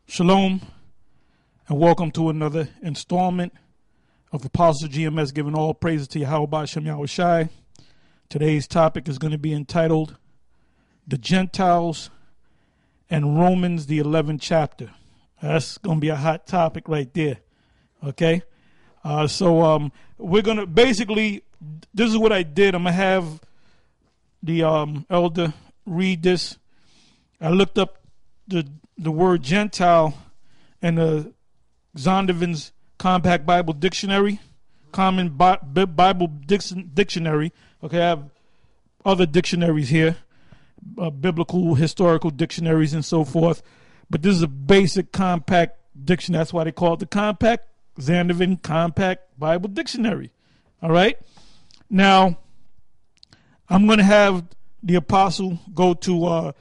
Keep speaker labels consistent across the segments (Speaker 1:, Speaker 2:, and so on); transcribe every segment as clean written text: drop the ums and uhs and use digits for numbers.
Speaker 1: Shalom, and welcome to another installment of Apostle GMS, giving all praises to Yahweh Shem Yahushai. Today's topic is going to be entitled The Gentiles and Romans, the 11th chapter. That's going to be a hot topic right there, okay? So we're going to basically, this is what I did. I'm going to have the elder read this. I looked up the word Gentile in the Zondervan's Compact Bible Dictionary, Common Bible Dictionary. Okay, I have other dictionaries here, biblical, historical dictionaries, and so forth. But this is a basic compact dictionary. That's why they call it the Compact Zondervan Compact Bible Dictionary. All right. Now, I'm going to have the apostle go to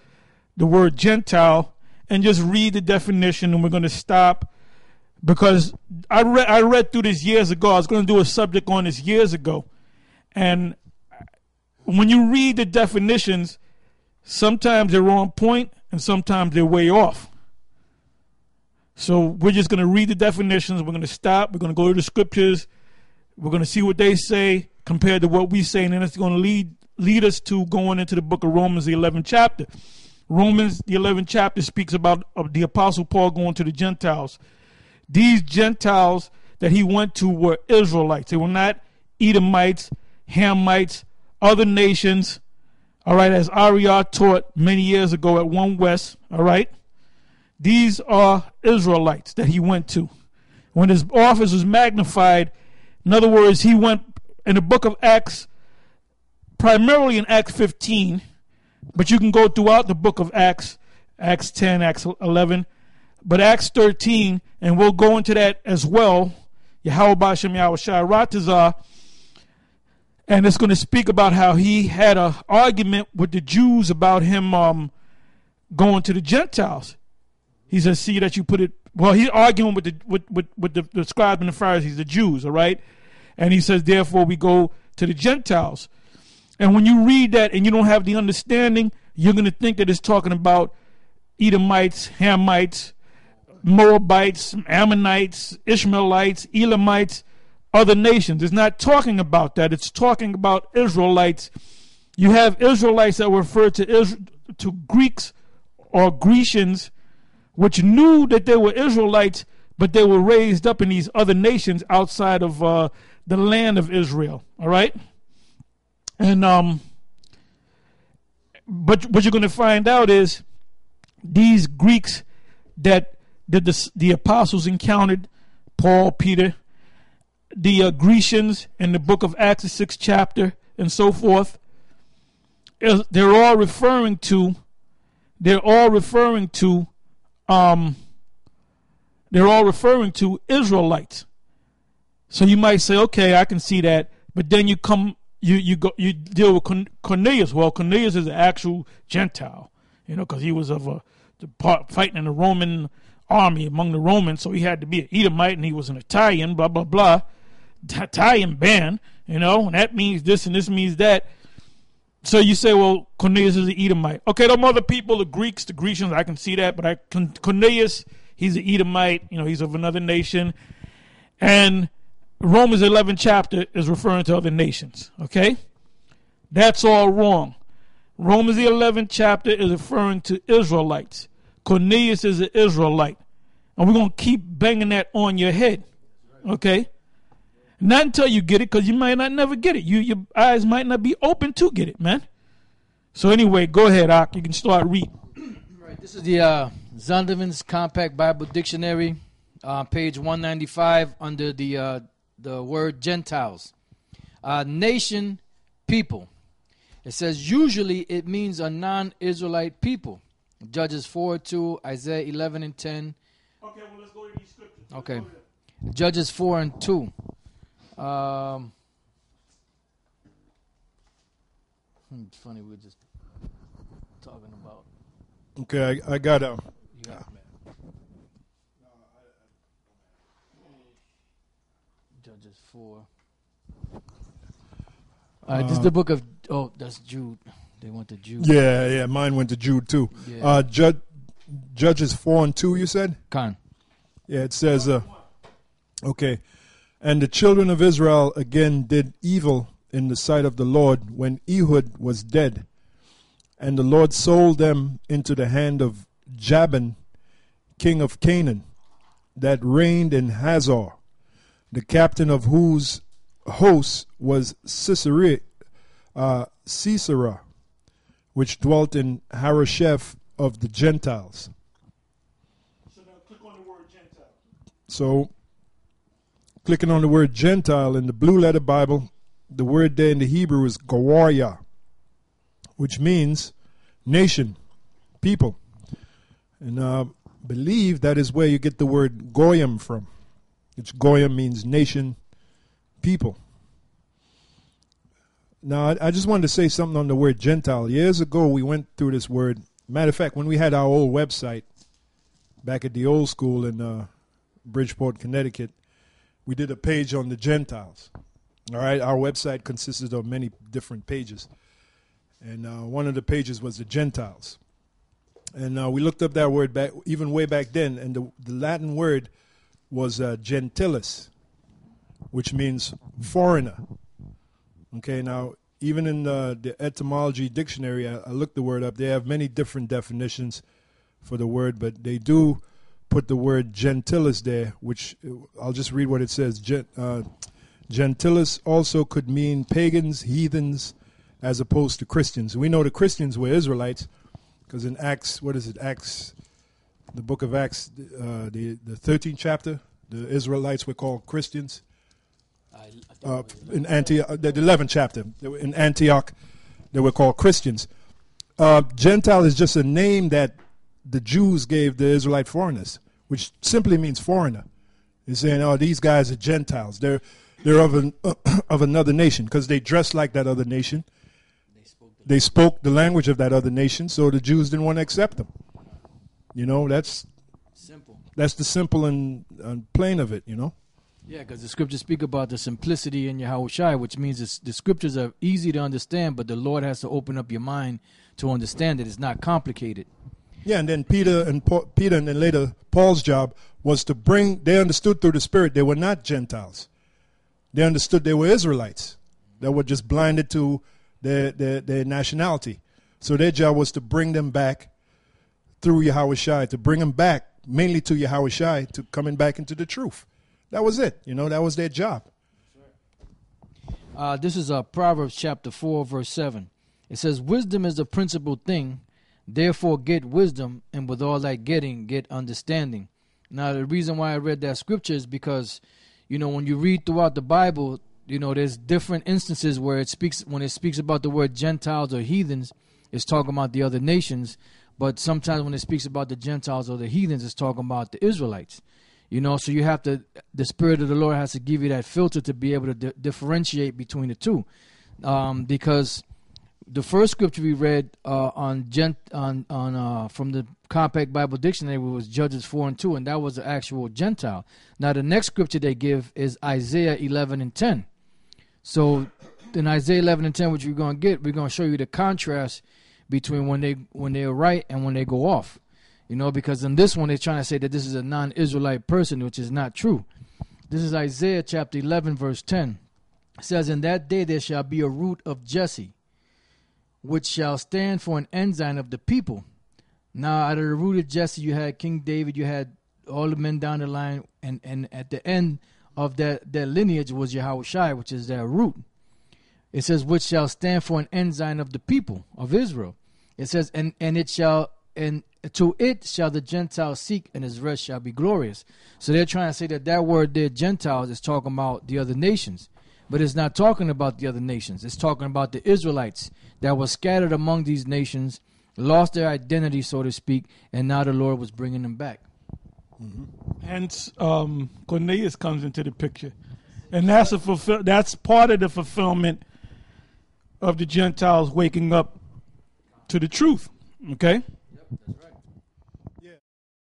Speaker 1: the word Gentile and just read the definition, and we're going to stop because I read through this years ago. I was going to do a subject on this years ago. And when you read the definitions, sometimes they're on point and sometimes they're way off. So we're just going to read the definitions. We're going to stop. We're going to go to the scriptures. We're going to see what they say compared to what we say, and then it's going to lead us to going into the book of Romans, the 11th chapter. Romans, the 11th chapter, speaks about the Apostle Paul going to the Gentiles. These Gentiles that he went to were Israelites. They were not Edomites, Hamites, other nations, all right, as Ariah taught many years ago at One West, all right. These are Israelites that he went to. When his office was magnified, in other words, he went in the book of Acts, primarily in Acts 15, but you can go throughout the book of Acts, Acts 10, Acts 11, but Acts 13, and we'll go into that as well, Yahweh Shem Yahushai Ratazah, and it's going to speak about how he had an argument with the Jews about him going to the Gentiles. He says, see that you put it, well, he's arguing with the scribes and the Pharisees, the Jews, all right? And he says, therefore, we go to the Gentiles. And when you read that and you don't have the understanding, you're going to think that it's talking about Edomites, Hamites, Moabites, Ammonites, Ishmaelites, Elamites, other nations. It's not talking about that. It's talking about Israelites. You have Israelites that refer to Greeks or Grecians, which knew that they were Israelites, but they were raised up in these other nations outside of the land of Israel. All right? And but what you're going to find out is these Greeks that the apostles encountered, Paul, Peter, the Grecians in the book of Acts, the 6th chapter, and so forth, they're all referring to Israelites. So you might say, okay, I can see that, but then you deal with Cornelius. Well, Cornelius is an actual Gentile, because he was of fighting in the Roman army among the Romans, so he had to be an Edomite, and he was an Italian, blah, blah, blah. Italian band, and that means this and this means that. So you say, well, Cornelius is an Edomite. Okay, them other people, the Greeks, the Grecians, I can see that, but Cornelius, he's an Edomite, he's of another nation. And Romans 11 chapter is referring to other nations, okay? That's all wrong. Romans the 11th chapter is referring to Israelites. Cornelius is an Israelite. And we're going to keep banging that on your head, okay? Not until you get it, because you might not never get it. Your eyes might not be open to get it, man. So anyway, go ahead, Ak. You can start reading.
Speaker 2: Right, this is the Zondervan's Compact Bible Dictionary, page 195, under the word Gentiles. Nation, people. It says usually it means a non-Israelite people. Judges 4:2, Isaiah 11 and 10.
Speaker 1: Okay, well, let's go to these scriptures.
Speaker 2: Okay. Judges 4 and 2. It's funny, we're just talking about.
Speaker 3: Okay, I got
Speaker 2: Yeah, Judges 4. This is the book of. Oh, that's Jude. They went to Jude.
Speaker 3: Yeah, mine went to Jude too.
Speaker 2: Yeah.
Speaker 3: Judges 4:2, you said?
Speaker 2: Khan.
Speaker 3: Yeah, it says, okay. And the children of Israel again did evil in the sight of the Lord when Ehud was dead. And the Lord sold them into the hand of Jabin, king of Canaan, that reigned in Hazor, the captain of whose host was Sisera, which dwelt in Harosheth of the Gentiles.
Speaker 1: So now click on the word Gentile.
Speaker 3: So, clicking on the word Gentile in the Blue Letter Bible, the word there in the Hebrew is Gawarya, which means nation, people. And I believe that is where you get the word Goyim from, which Goyim means nation, people. Now, I just wanted to say something on the word Gentile. Years ago, we went through this word. Matter of fact, when we had our old website back at the old school in Bridgeport, Connecticut, we did a page on the Gentiles. All right, our website consisted of many different pages. And one of the pages was the Gentiles. And we looked up that word back, even way back then, and the Latin word was gentilis, which means foreigner. Okay, now, even in the etymology dictionary, I looked the word up. They have many different definitions for the word, but they do put the word gentilis there, which I'll just read what it says. Gentilis also could mean pagans, heathens, as opposed to Christians. We know the Christians were Israelites, because in Acts, what is it, Acts, the book of Acts, the 13th chapter, the Israelites were called Christians. In Antioch, the 11th chapter, in Antioch, they were called Christians. Gentile is just a name that the Jews gave the Israelite foreigners, which simply means foreigner. They're saying, oh, these guys are Gentiles. They're of another nation, because they dressed like that other nation. They spoke the language of that other nation, so the Jews didn't want to accept them. You know, that's
Speaker 2: Simple.
Speaker 3: That's the simple and plain of it, you know.
Speaker 2: Yeah, because the scriptures speak about the simplicity in Yahushua, which means the scriptures are easy to understand, but the Lord has to open up your mind to understand it. It's not complicated.
Speaker 3: Yeah, and then Peter and then later Paul's job was to bring, they understood through the Spirit they were not Gentiles. They understood they were Israelites that were just blinded to their nationality. So their job was to bring them back through Yahushua, to bring them back mainly to Yahushua, to coming back into the truth. That was it. You know, that was their job.
Speaker 2: This is Proverbs chapter 4, verse 7. It says, wisdom is the principal thing, therefore get wisdom, and with all that getting, get understanding. Now, the reason why I read that scripture is because, you know, when you read throughout the Bible, you know, there's different instances where when it speaks about the word Gentiles or heathens, it's talking about the other nations. But sometimes when it speaks about the Gentiles or the heathens, it's talking about the Israelites. You know, so you have to, the Spirit of the Lord has to give you that filter to be able to differentiate between the two. Because the first scripture we read from the Compact Bible Dictionary was Judges 4:2, and that was the actual Gentile. Now the next scripture they give is Isaiah 11:10. So in Isaiah 11:10, which we're going to get, we're going to show you the contrast between when they're right and when they go off. You know, because in this one, they're trying to say that this is a non-Israelite person, which is not true. This is Isaiah chapter 11, verse 10. It says, in that day there shall be a root of Jesse, which shall stand for an ensign of the people. Now, out of the root of Jesse, you had King David, you had all the men down the line, and at the end of that lineage was Yahushua, which is their root. It says, which shall stand for an ensign of the people of Israel. It says, and to it shall the Gentiles seek, and his rest shall be glorious. So they're trying to say that word there, Gentiles, is talking about the other nations. But it's not talking about the other nations. It's talking about the Israelites that were scattered among these nations, lost their identity, so to speak, and now the Lord was bringing them back.
Speaker 1: Mm-hmm. Hence, Cornelius comes into the picture. And that's part of the fulfillment of the Gentiles waking up to the truth. Okay?
Speaker 2: Yep, that's right.